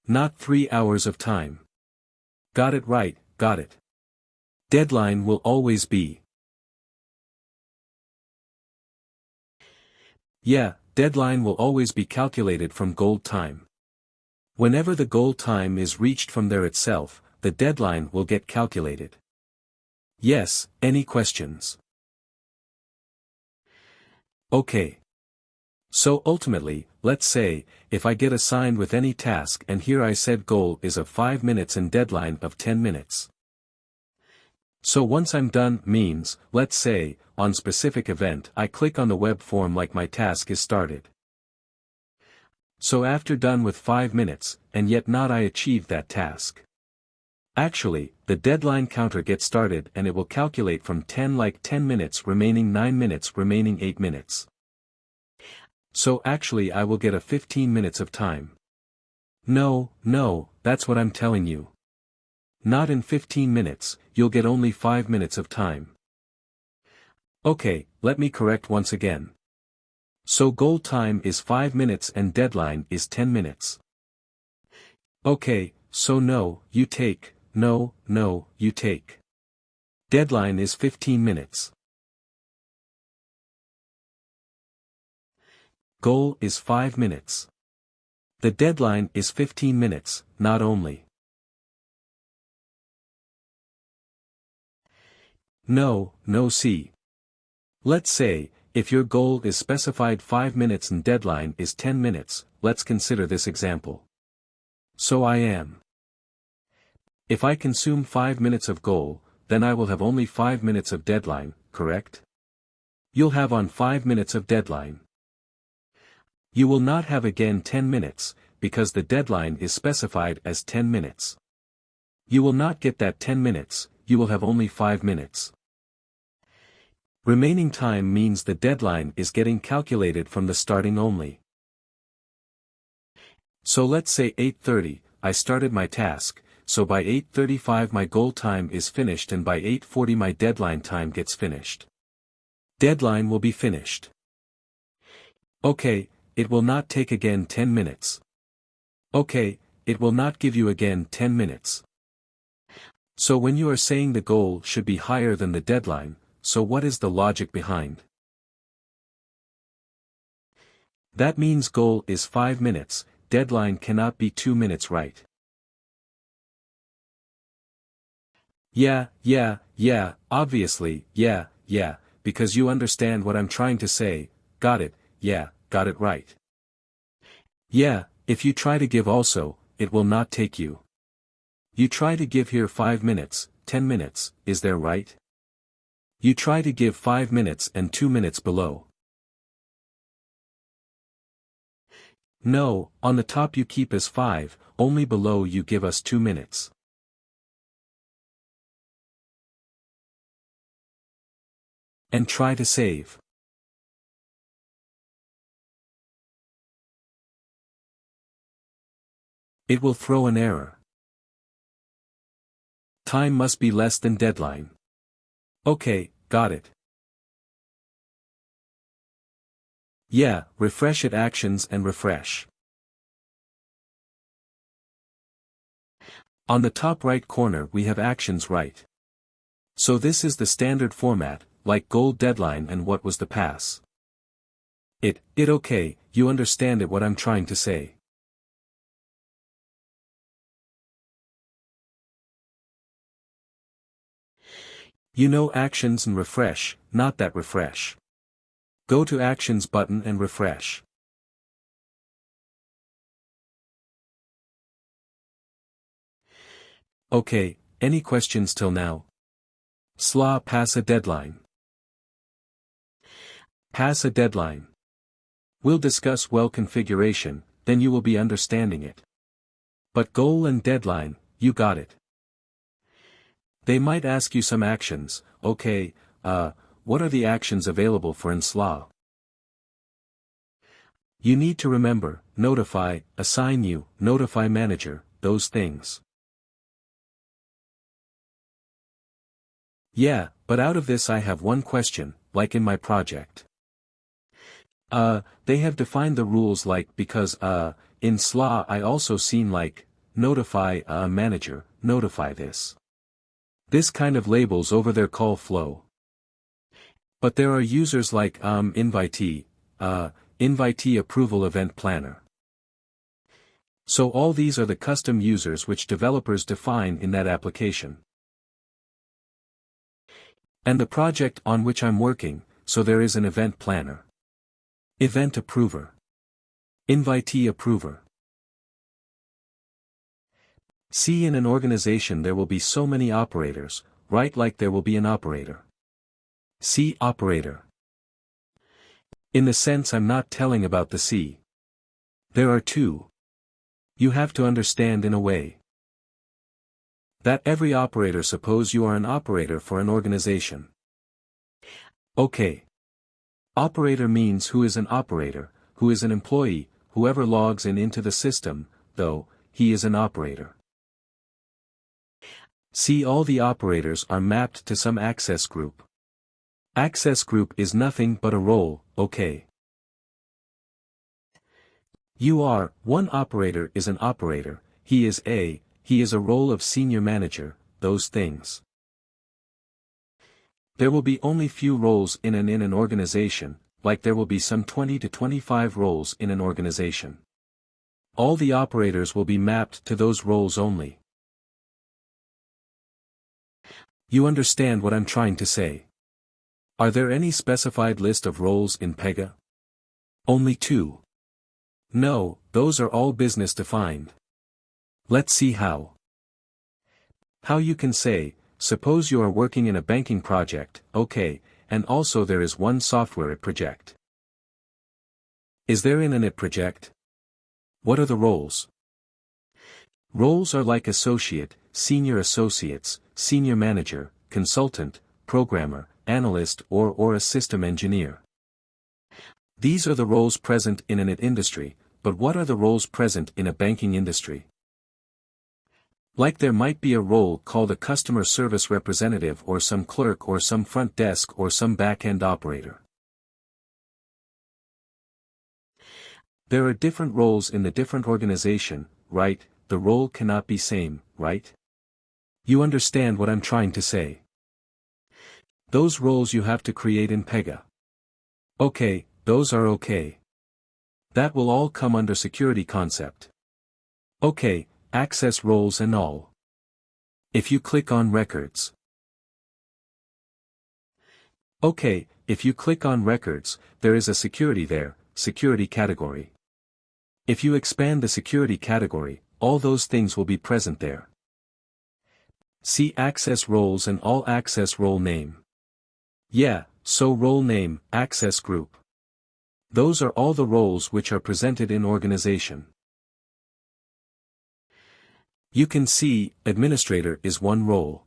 Not 3 hours of time. Got it right, got it. Deadline will always be. Yeah, deadline will always be calculated from goal time. Whenever the goal time is reached from there itself, the deadline will get calculated. Yes, any questions? Okay. So ultimately, let's say, if I get assigned with any task and here I said goal is of 5 minutes and deadline of 10 minutes. So once I'm done means, let's say, on specific event I click on the web form like my task is started. So after done with 5 minutes, and yet not I achieved that task. Actually, the deadline counter gets started and it will calculate from 10 like 10 minutes remaining 9 minutes remaining 8 minutes. So actually I will get a 15 minutes of time. No, that's what I'm telling you. Not in 15 minutes, you'll get only 5 minutes of time. Okay, let me correct once again. So goal time is 5 minutes and deadline is 10 minutes. Okay, so no, you take. Deadline is 15 minutes. Goal is 5 minutes. The deadline is 15 minutes, not only. No, see. Let's say, if your goal is specified 5 minutes and deadline is 10 minutes, let's consider this example. So I am. If I consume 5 minutes of goal, then I will have only 5 minutes of deadline, correct? You'll have on 5 minutes of deadline. You will not have again 10 minutes, because the deadline is specified as 10 minutes. You will not get that 10 minutes, you will have only 5 minutes. Remaining time means the deadline is getting calculated from the starting only. So let's say 8:30, I started my task, so by 8:35 my goal time is finished and by 8:40 my deadline time gets finished. Deadline will be finished. Okay, it will not take again 10 minutes. Okay, it will not give you again 10 minutes. So when you are saying the goal should be higher than the deadline, so what is the logic behind? That means goal is 5 minutes, deadline cannot be 2 minutes, right? Yeah, obviously, yeah, because you understand what I'm trying to say, got it, yeah, got it right. Yeah, if you try to give also, it will not take you. You try to give here 5 minutes, 10 minutes, is there right? You try to give 5 minutes and 2 minutes below. No, on the top you keep as 5, only below you give us 2 minutes. And try to save. It will throw an error. Time must be less than deadline. Okay, got it. Yeah, refresh it actions and refresh. On the top right corner we have actions right. So this is the standard format, like goal deadline and what was the pass. It okay, you understand it what I'm trying to say. You know actions and refresh, not that refresh. Go to actions button and refresh. Okay, any questions till now? SLA pass a deadline. Pass a deadline. We'll discuss well configuration, then you will be understanding it. But goal and deadline, you got it. They might ask you some actions, okay, what are the actions available for in SLA? You need to remember, notify, assign you, notify manager, those things. Yeah, but out of this I have one question, like in my project. They have defined the rules like because in SLA I also seen like, notify a manager, notify this. This kind of labels over their call flow. But there are users like invitee approval event planner. So all these are the custom users which developers define in that application. And the project on which I'm working, so there is an event planner. Event approver. Invitee approver. See, in an organization there will be so many operators, right, like there will be an operator. See operator. In the sense I'm not telling about the C. There are two. You have to understand in a way that every operator, suppose you are an operator for an organization. Okay. Operator means who is an operator, who is an employee, whoever logs in into the system, though, he is an operator. See, all the operators are mapped to some access group. Access group is nothing but a role, okay. One operator is an operator, he is a role of senior manager, those things. There will be only few roles in an organization, like there will be some 20 to 25 roles in an organization. All the operators will be mapped to those roles only. You understand what I'm trying to say? Are there any specified list of roles in Pega? Only two. No, those are all business defined. Let's see how. How you can say, suppose you are working in a banking project, okay, and also there is one software project. Is there in an IT project? What are the roles? Roles are like associate, senior associates, senior manager, consultant, programmer, analyst or a system engineer. These are the roles present in an IT industry, but what are the roles present in a banking industry? Like there might be a role called a customer service representative or some clerk or some front desk or some back-end operator. There are different roles in the different organization, right? The role cannot be same, right? You understand what I'm trying to say? Those roles you have to create in Pega. Okay, those are okay. That will all come under security concept. Okay, access roles and all. If you click on records. Okay, if you click on records, there is a security there, security category. If you expand the security category, all those things will be present there. See access roles and all access role name. Yeah, so role name, access group. Those are all the roles which are presented in organization. You can see, administrator is one role.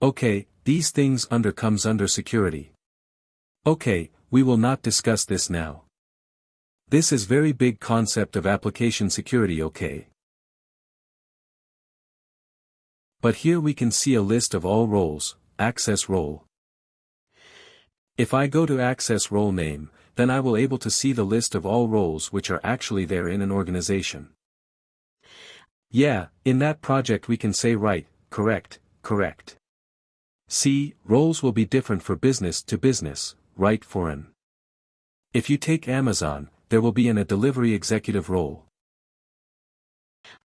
Okay, these things comes under security. Okay, we will not discuss this now. This is very big concept of application security, okay. But here we can see a list of all roles, access role. If I go to access role name, then I will able to see the list of all roles which are actually there in an organization. Yeah, in that project we can say right, correct. See, roles will be different for business to business, right, for an. If you take Amazon, there will be a delivery executive role.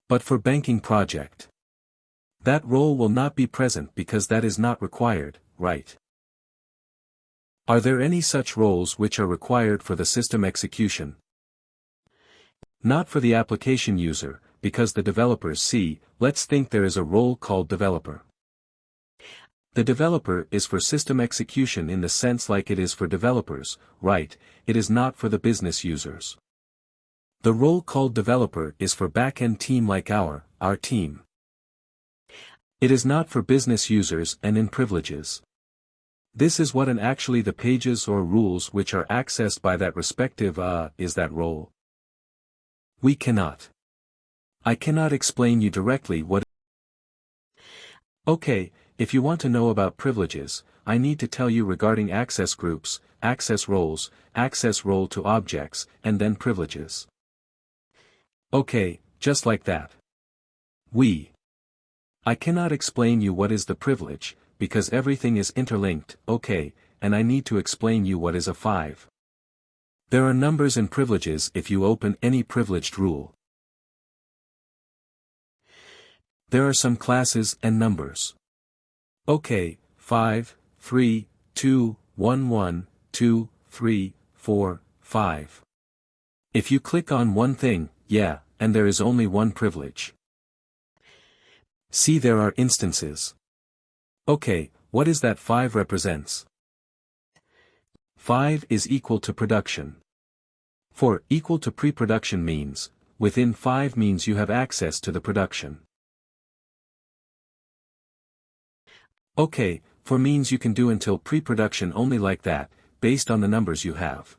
But for banking project, that role will not be present because that is not required, right? Are there any such roles which are required for the system execution? Not for the application user, because the developers see, let's think there is a role called developer. The developer is for system execution in the sense like it is for developers, right, it is not for the business users. The role called developer is for back-end team like our team. It is not for business users and in privileges. This is what actually the pages or rules which are accessed by that respective is that role. I cannot explain you directly what. Okay, if you want to know about privileges, I need to tell you regarding access groups, access roles, access role to objects, and then privileges. Okay, just like that. I cannot explain you what is the privilege, because everything is interlinked, okay, and I need to explain you what is a 5. There are numbers and privileges if you open any privileged rule. There are some classes and numbers. Okay, 5, 3, 2, 1, 1, 2, 3, 4, 5. If you click on one thing, yeah, and there is only one privilege. See, there are instances. Okay, what is that 5 represents? 5 is equal to production. 4 equal to pre-production means, within 5 means you have access to the production. Okay, 4 means you can do until pre-production only like that, based on the numbers you have.